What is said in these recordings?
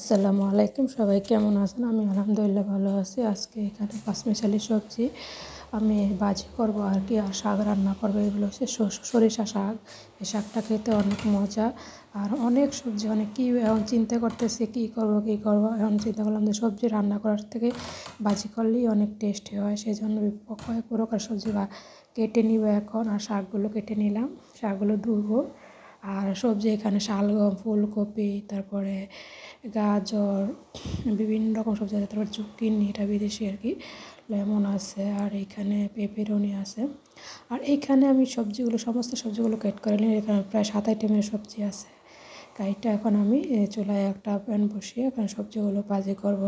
আসসালামু আলাইকুম, সবাই কেমন আছেন? আমি আলহামদুলিল্লাহ ভালো আছি। আজকে এখানে পাঁচমিশালি সবজি আমি ভাজি করব আর কি, আর শাক রান্না করবো। এগুলো হচ্ছে সরিষা শাক। এই শাকটা খেতে অনেক মজা। আর অনেক সবজি, অনেক কী এখন চিন্তা করতেছি কী করব। এখন চিন্তা করলাম যে সবজি রান্না করার থেকে ভাজি করলেই অনেক টেস্টি হয়। সেই জন্য কয়েক প্রকার সবজি কেটে নিব এখন। আর শাকগুলো কেটে নিলাম, শাকগুলো ধুবো। আর সবজি এখানে শালগম, ফুলকপি, তারপরে গাজর, বিভিন্ন রকম সবজি আছে। তারপর জুকিনি, এটা বিদেশি আর কি, লেমন আছে, আর এইখানে পেপারনি আছে। আর এইখানে আমি সমস্ত সবজিগুলো কেট করে নিই। এখানে প্রায় 7-8 সবজি আছে। কাইটা এখন আমি চুলায় একটা প্যান বসিয়ে এখানে সবজিগুলো ভাজি করব।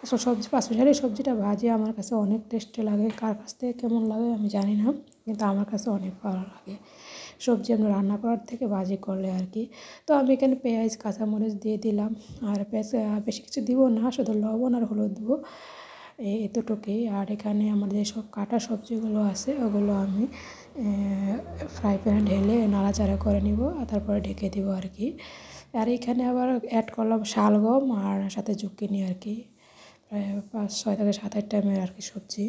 আসলে পাঁচমিশালি সবজিটা ভাজি আমার কাছে অনেক টেস্টি লাগে। কার কাছ থেকে কেমন লাগে আমি জানি না, কিন্তু আমার কাছে অনেক ভালো লাগে সবজি আমরা রান্না করার থেকে ভাজি করলে আর কি। তো আমি এখানে পেঁয়াজ, কাঁচামরিচ দিয়ে দিলাম। আর বেশি কিছু দিব না, শুধু লবণ আর হলুদ দেবো, এতটুকুই। আর এখানে আমার যেসব কাটা সবজিগুলো আছে ওগুলো আমি ফ্রাই প্যানে ঢেলে নাড়াচাড়া করে নিব, আর তারপরে ঢেকে দিব আর কি। আর এখানে আবার অ্যাড করলাম শালগম আর সাথে জুকিনি আর কি, প্রায় 5-6 থেকে 7-8 আর কি সবজি।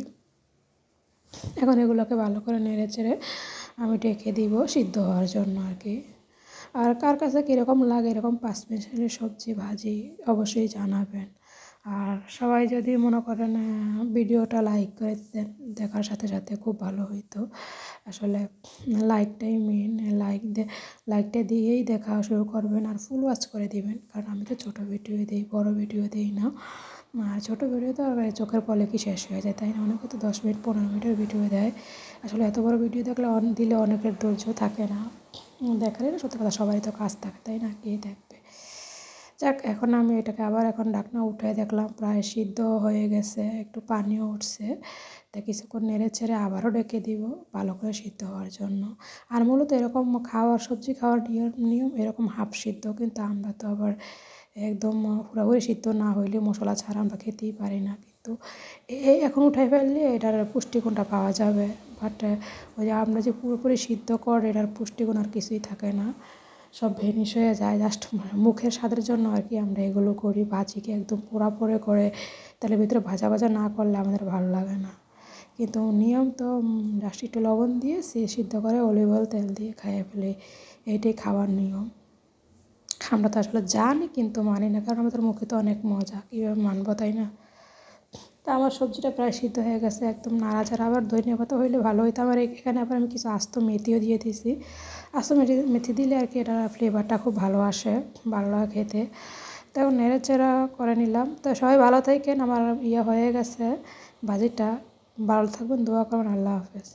এখন এগুলোকে ভালো করে নেড়ে চেড়ে আমি ঢেকে দিব সিদ্ধ হওয়ার জন্য আর কি। আর কার কাছে কীরকম লাগে এরকম পাঁচমিশালি সবজি ভাজি অবশ্যই জানাবেন। আর সবাই যদি মনে করেন ভিডিওটা লাইক করে দেন, দেখার সাথে সাথে খুব ভালো হইতো। আসলে লাইকটাই মেন। লাইকটা দিয়েই দেখা শুরু করবেন, আর ফুল ওয়াচ করে দিবেন, কারণ আমি তো ছোটো ভিডিও দিই, বড় ভিডিও দিই না। আর ছোটো ভিডিও তো চোখের পলকে শেষ হয়ে যায়, তাই না? অনেকে তো 10 মিনিট 15 মিনিটের ভিডিও দেয়। আসলে এত বড় ভিডিও দিলে অনেকের ধৈর্য থাকে না। দেখালে না, সত্যি কথা, সবারই তো কাজ থাকে, তাই না? কে দেখবে? যাক, এখন আমি এটাকে আবার এখন ঢাকনা উঠায় দেখলাম প্রায় সিদ্ধ হয়ে গেছে, একটু পানিও উঠছে। তা কিছুক্ষণ নেড়ে ছেড়ে আবারও ঢেকে দিব ভালো করে সিদ্ধ হওয়ার জন্য। আর মূলত এরকম সবজি খাওয়ার নিয়ম এরকম হাফ সিদ্ধ, কিন্তু আমরা তো আবার একদম পুরোপুরি সিদ্ধ না হইলে মশলা ছাড়া আমরা খেতেই পারি না। কিন্তু এখন উঠাই ফেললে এটার পুষ্টিগুণটা পাওয়া যাবে। বাট ওই যে আমরা যে পুরোপুরি সিদ্ধ করে এটার পুষ্টিগুণ আর কিছুই থাকে না, সব ভেনিশ হয়ে যায়। জাস্ট মুখের স্বাদের জন্য আর কি আমরা এগুলো করি। ভাজিকে একদম পোড়া করে তেলের ভিতরে ভাজা না করলে আমাদের ভালো লাগে না। কিন্তু নিয়ম তো জাস্ট একটু লবণ দিয়ে সিদ্ধ করে অলিভ অয়েল তেল দিয়ে খাইয়ে ফেলে, এইটাই খাওয়ার নিয়ম। আমরা তো আসলে জানি কিন্তু মানি না, কারণ আমাদের মুখে তো অনেক মজা, কীভাবে মানবো, তাই না? তা আমার সবজিটা প্রায় সিদ্ধ হয়ে গেছে, একদম নাড়াচাড়া। আবার ধনিয়া পাতা হইলে ভালো হইতো। আমার এখানে আবার আমি কিছু আস্ত মেথিও দিয়ে দিয়েছি। আস্ত মেথি দিলে আর কি এটার ফ্লেভারটা খুব ভালো আসে, ভালো লাগে খেতে। তো এখন নেড়েচেড়া করে নিলাম। তো সবাই ভালো থাকেন, আমার হয়ে গেছে ভাজিটা। ভালো থাকবেন, দোয়া করবেন। আল্লাহ হাফেজ।